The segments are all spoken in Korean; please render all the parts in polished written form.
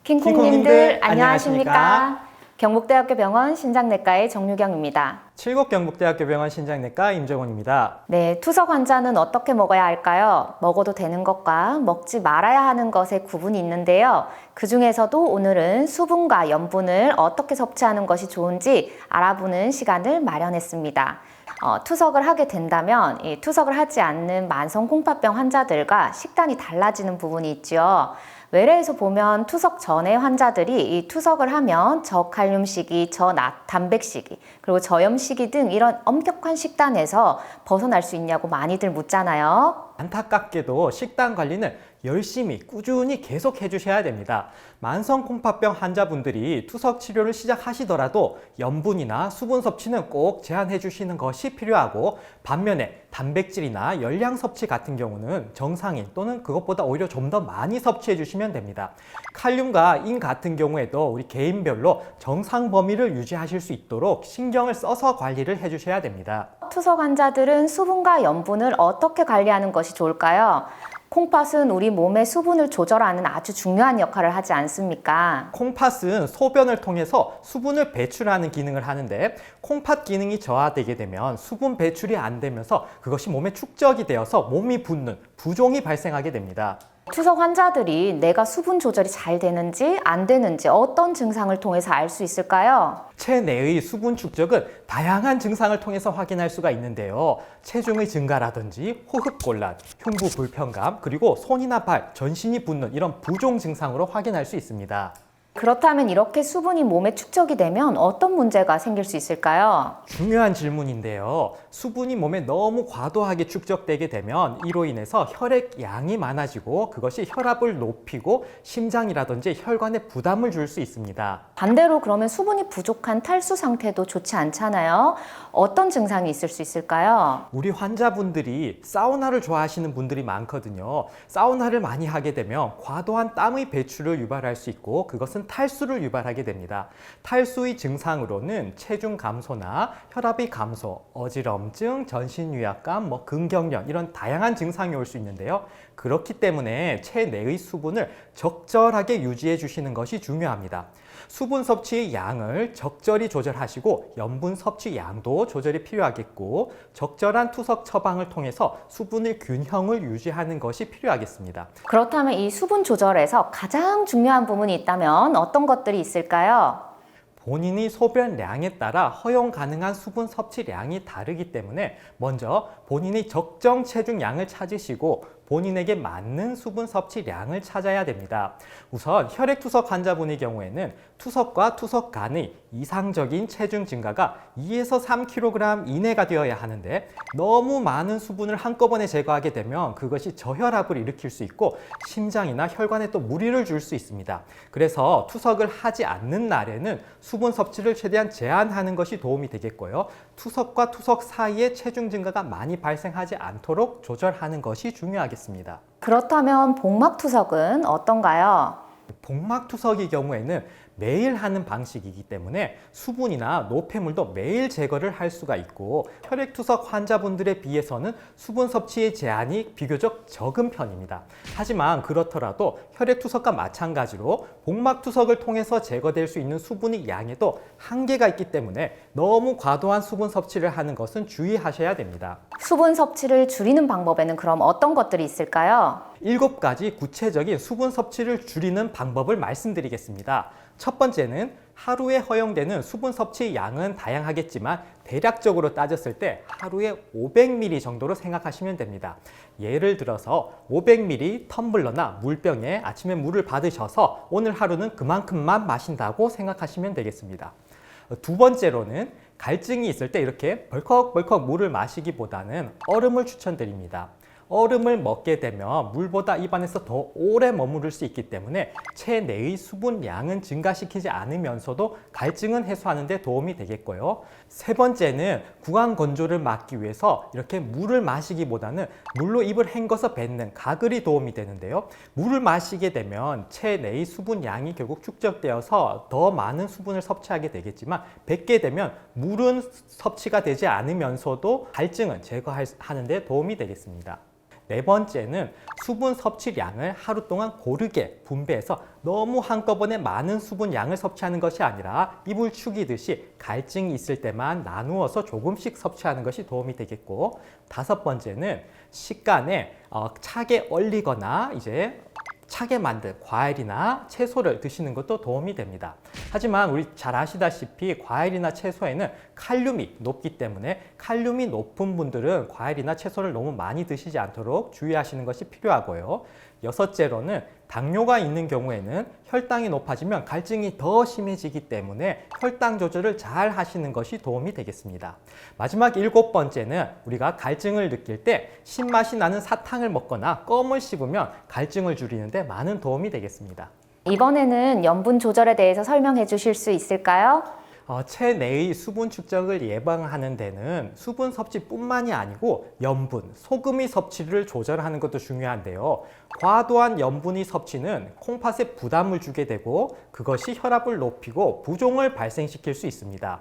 킹콩님들 안녕하십니까? 경북대학교 병원 신장내과의 정유경입니다. 칠곡경북대학교 병원 신장내과 임정원입니다. 네, 투석 환자는 어떻게 먹어야 할까요? 먹어도 되는 것과 먹지 말아야 하는 것의 구분이 있는데요. 그 중에서도 오늘은 수분과 염분을 어떻게 섭취하는 것이 좋은지 알아보는 시간을 마련했습니다. 투석을 하게 된다면 이 투석을 하지 않는 만성 콩팥병 환자들과 식단이 달라지는 부분이 있죠. 외래에서 보면 투석 전에 환자들이 이 투석을 하면 저칼륨식이, 저단백식이, 그리고 저염식이 등 이런 엄격한 식단에서 벗어날 수 있냐고 많이들 묻잖아요. 안타깝게도 식단 관리는 열심히 꾸준히 계속 해주셔야 됩니다. 만성 콩팥병 환자분들이 투석 치료를 시작하시더라도 염분이나 수분 섭취는 꼭 제한해 주시는 것이 필요하고, 반면에 단백질이나 열량 섭취 같은 경우는 정상인 또는 그것보다 오히려 좀 더 많이 섭취해 주시면 됩니다. 칼륨과 인 같은 경우에도 우리 개인별로 정상 범위를 유지하실 수 있도록 신경을 써서 관리를 해 주셔야 됩니다. 투석 환자들은 수분과 염분을 어떻게 관리하는 것이 좋을까요? 콩팥은 우리 몸의 수분을 조절하는 아주 중요한 역할을 하지 않습니까? 콩팥은 소변을 통해서 수분을 배출하는 기능을 하는데, 콩팥 기능이 저하되게 되면 수분 배출이 안 되면서 그것이 몸에 축적이 되어서 몸이 붓는 부종이 발생하게 됩니다. 투석 환자들이 내가 수분 조절이 잘 되는지 안 되는지 어떤 증상을 통해서 알 수 있을까요? 체내의 수분 축적은 다양한 증상을 통해서 확인할 수가 있는데요. 체중의 증가라든지 호흡곤란, 흉부 불편감, 그리고 손이나 발, 전신이 붓는 이런 부종 증상으로 확인할 수 있습니다. 그렇다면 이렇게 수분이 몸에 축적이 되면 어떤 문제가 생길 수 있을까요? 중요한 질문인데요. 수분이 몸에 너무 과도하게 축적되게 되면 이로 인해서 혈액 양이 많아지고 그것이 혈압을 높이고 심장이라든지 혈관에 부담을 줄 수 있습니다. 반대로 그러면 수분이 부족한 탈수 상태도 좋지 않잖아요. 어떤 증상이 있을 수 있을까요? 우리 환자분들이 사우나를 좋아하시는 분들이 많거든요. 사우나를 많이 하게 되면 과도한 땀의 배출을 유발할 수 있고, 그것은 탈수를 유발하게 됩니다. 탈수의 증상으로는 체중 감소나 혈압의 감소, 어지럼증, 전신 유약감, 근경련 이런 다양한 증상이 올 수 있는데요. 그렇기 때문에 체내의 수분을 적절하게 유지해 주시는 것이 중요합니다. 수분 섭취의 양을 적절히 조절하시고 염분 섭취 양도 조절이 필요하겠고, 적절한 투석 처방을 통해서 수분의 균형을 유지하는 것이 필요하겠습니다. 그렇다면 이 수분 조절에서 가장 중요한 부분이 있다면 어떤 것들이 있을까요? 본인이 소변량에 따라 허용 가능한 수분 섭취량이 다르기 때문에 먼저 본인의 적정 체중량을 찾으시고 본인에게 맞는 수분 섭취량을 찾아야 됩니다. 우선 혈액투석 환자분의 경우에는 투석과 투석 간의 이상적인 체중 증가가 2에서 3kg 이내가 되어야 하는데, 너무 많은 수분을 한꺼번에 제거하게 되면 그것이 저혈압을 일으킬 수 있고 심장이나 혈관에 또 무리를 줄 수 있습니다. 그래서 투석을 하지 않는 날에는 수분 섭취를 최대한 제한하는 것이 도움이 되겠고요. 투석과 투석 사이에 체중 증가가 많이 발생하지 않도록 조절하는 것이 중요하겠습니다. 그렇다면 복막투석은 어떤가요? 복막투석의 경우에는 매일 하는 방식이기 때문에 수분이나 노폐물도 매일 제거를 할 수가 있고, 혈액투석 환자분들에 비해서는 수분 섭취의 제한이 비교적 적은 편입니다. 하지만 그렇더라도 혈액투석과 마찬가지로 복막투석을 통해서 제거될 수 있는 수분의 양에도 한계가 있기 때문에 너무 과도한 수분 섭취를 하는 것은 주의하셔야 됩니다. 수분 섭취를 줄이는 방법에는 그럼 어떤 것들이 있을까요? 7가지 구체적인 수분 섭취를 줄이는 방법을 말씀드리겠습니다. 첫 번째는 하루에 허용되는 수분 섭취 양은 다양하겠지만 대략적으로 따졌을 때 하루에 500ml 정도로 생각하시면 됩니다. 예를 들어서 500ml 텀블러나 물병에 아침에 물을 받으셔서 오늘 하루는 그만큼만 마신다고 생각하시면 되겠습니다. 두 번째로는 갈증이 있을 때 이렇게 벌컥벌컥 물을 마시기보다는 얼음을 추천드립니다. 얼음을 먹게 되면 물보다 입안에서 더 오래 머무를 수 있기 때문에 체내의 수분 양은 증가시키지 않으면서도 갈증은 해소하는 데 도움이 되겠고요. 세 번째는 구강 건조를 막기 위해서 이렇게 물을 마시기보다는 물로 입을 헹궈서 뱉는 가글이 도움이 되는데요. 물을 마시게 되면 체내의 수분 양이 결국 축적되어서 더 많은 수분을 섭취하게 되겠지만, 뱉게 되면 물은 섭취가 되지 않으면서도 갈증은 제거하는 데 도움이 되겠습니다. 네 번째는 수분 섭취량을 하루 동안 고르게 분배해서 너무 한꺼번에 많은 수분 양을 섭취하는 것이 아니라 이불 축이듯이 갈증이 있을 때만 나누어서 조금씩 섭취하는 것이 도움이 되겠고, 다섯 번째는 식간에 차게 얼리거나 차게 만든 과일이나 채소를 드시는 것도 도움이 됩니다. 하지만 우리 잘 아시다시피 과일이나 채소에는 칼륨이 높기 때문에 칼륨이 높은 분들은 과일이나 채소를 너무 많이 드시지 않도록 주의하시는 것이 필요하고요. 여섯째로는 당뇨가 있는 경우에는 혈당이 높아지면 갈증이 더 심해지기 때문에 혈당 조절을 잘 하시는 것이 도움이 되겠습니다. 마지막 일곱 번째는 우리가 갈증을 느낄 때 신맛이 나는 사탕을 먹거나 껌을 씹으면 갈증을 줄이는데 많은 도움이 되겠습니다. 이번에는 염분 조절에 대해서 설명해 주실 수 있을까요? 체내의 수분 축적을 예방하는 데는 수분 섭취뿐만이 아니고 염분, 소금의 섭취를 조절하는 것도 중요한데요. 과도한 염분의 섭취는 콩팥에 부담을 주게 되고 그것이 혈압을 높이고 부종을 발생시킬 수 있습니다.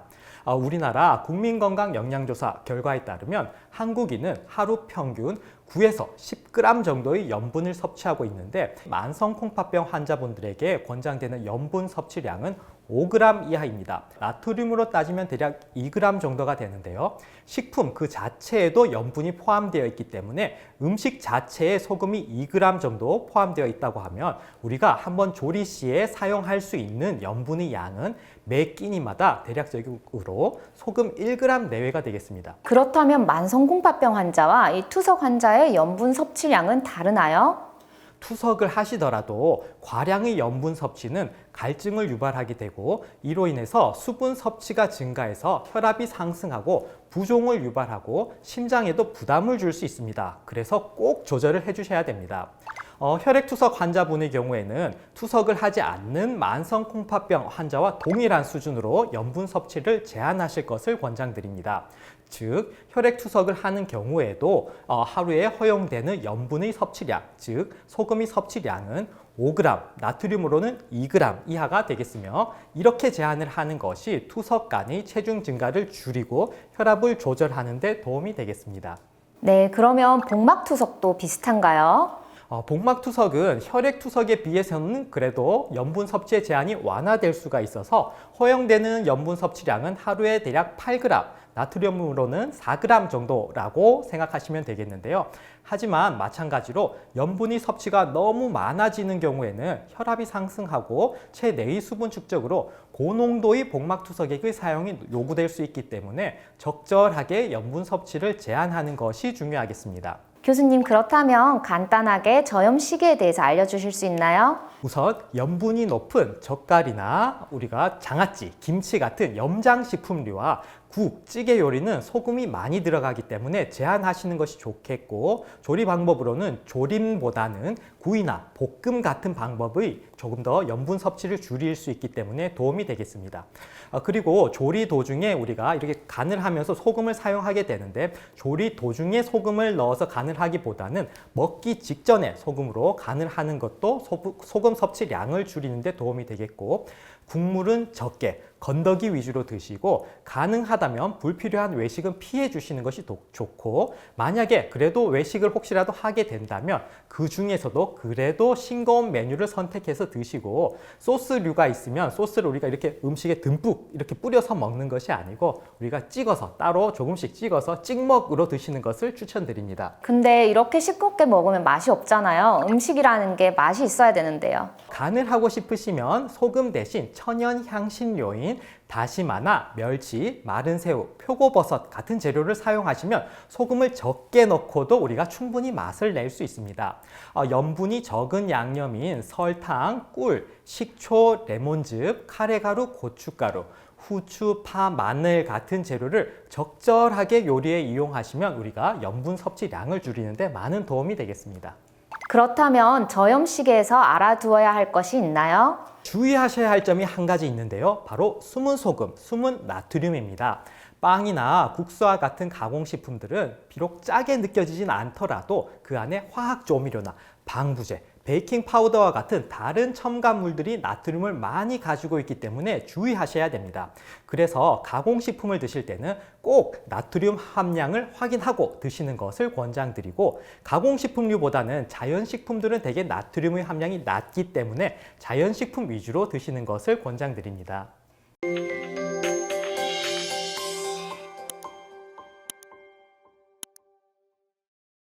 우리나라 국민건강영양조사 결과에 따르면 한국인은 하루 평균 9에서 10g 정도의 염분을 섭취하고 있는데, 만성 콩팥병 환자분들에게 권장되는 염분 섭취량은 5g 이하입니다. 나트륨으로 따지면 대략 2g 정도가 되는데요. 식품 그 자체에도 염분이 포함되어 있기 때문에 음식 자체에 소금이 2g 정도 포함되어 있다고 하면 우리가 한번 조리 시에 사용할 수 있는 염분의 양은 매 끼니마다 대략적으로 소금 1g 내외가 되겠습니다. 그렇다면 만성 콩팥병 환자와 이 투석 환자의 염분 섭취량은 다르나요? 투석을 하시더라도 과량의 염분 섭취는 갈증을 유발하게 되고 이로 인해서 수분 섭취가 증가해서 혈압이 상승하고 부종을 유발하고 심장에도 부담을 줄 수 있습니다. 그래서 꼭 조절을 해주셔야 됩니다. 혈액투석 환자분의 경우에는 투석을 하지 않는 만성 콩팥병 환자와 동일한 수준으로 염분 섭취를 제한하실 것을 권장드립니다. 즉 혈액투석을 하는 경우에도 하루에 허용되는 염분의 섭취량, 즉 소금의 섭취량은 5g, 나트륨으로는 2g 이하가 되겠으며, 이렇게 제한을 하는 것이 투석 간의 체중 증가를 줄이고 혈압을 조절하는 데 도움이 되겠습니다. 네, 그러면 복막투석도 비슷한가요? 복막투석은 혈액투석에 비해서는 그래도 염분 섭취의 제한이 완화될 수가 있어서 허용되는 염분 섭취량은 하루에 대략 8g, 나트륨으로는 4g 정도라고 생각하시면 되겠는데요. 하지만 마찬가지로 염분의 섭취가 너무 많아지는 경우에는 혈압이 상승하고 체내의 수분 축적으로 고농도의 복막투석액의 사용이 요구될 수 있기 때문에 적절하게 염분 섭취를 제한하는 것이 중요하겠습니다. 교수님, 그렇다면 간단하게 저염 시계에 대해서 알려주실 수 있나요? 우선 염분이 높은 젓갈이나 우리가 장아찌, 김치 같은 염장식품류와 국, 찌개 요리는 소금이 많이 들어가기 때문에 제한하시는 것이 좋겠고, 조리 방법으로는 조림보다는 구이나 볶음 같은 방법의 조금 더 염분 섭취를 줄일 수 있기 때문에 도움이 되겠습니다. 그리고 조리 도중에 우리가 이렇게 간을 하면서 소금을 사용하게 되는데, 조리 도중에 소금을 넣어서 간을 하기보다는 먹기 직전에 소금으로 간을 하는 것도 소금 섭취량을 줄이는 데 도움이 되겠고, 국물은 적게 건더기 위주로 드시고 가능하다면 불필요한 외식은 피해 주시는 것이 좋고, 만약에 그래도 외식을 혹시라도 하게 된다면 그 중에서도 그래도 싱거운 메뉴를 선택해서 드시고, 소스류가 있으면 소스를 우리가 이렇게 음식에 듬뿍 이렇게 뿌려서 먹는 것이 아니고 우리가 찍어서 따로 조금씩 찍어서 찍먹으로 드시는 것을 추천드립니다. 근데 이렇게 싱겁게 먹으면 맛이 없잖아요. 음식이라는 게 맛이 있어야 되는데요. 간을 하고 싶으시면 소금 대신 천연 향신료인 다시마나 멸치, 마른 새우, 표고버섯 같은 재료를 사용하시면 소금을 적게 넣고도 우리가 충분히 맛을 낼 수 있습니다. 염분이 적은 양념인 설탕, 꿀, 식초, 레몬즙, 카레가루, 고춧가루, 후추, 파, 마늘 같은 재료를 적절하게 요리에 이용하시면 우리가 염분 섭취량을 줄이는 데 많은 도움이 되겠습니다. 그렇다면 저염 시계에서 알아두어야 할 것이 있나요? 주의하셔야 할 점이 한 가지 있는데요. 바로 숨은 소금, 숨은 나트륨입니다. 빵이나 국수와 같은 가공식품들은 비록 짜게 느껴지진 않더라도 그 안에 화학 조미료나 방부제, 베이킹 파우더와 같은 다른 첨가물들이 나트륨을 많이 가지고 있기 때문에 주의하셔야 됩니다. 그래서 가공식품을 드실 때는 꼭 나트륨 함량을 확인하고 드시는 것을 권장드리고, 가공식품류보다는 자연식품들은 대개 나트륨의 함량이 낮기 때문에 자연식품 위주로 드시는 것을 권장드립니다.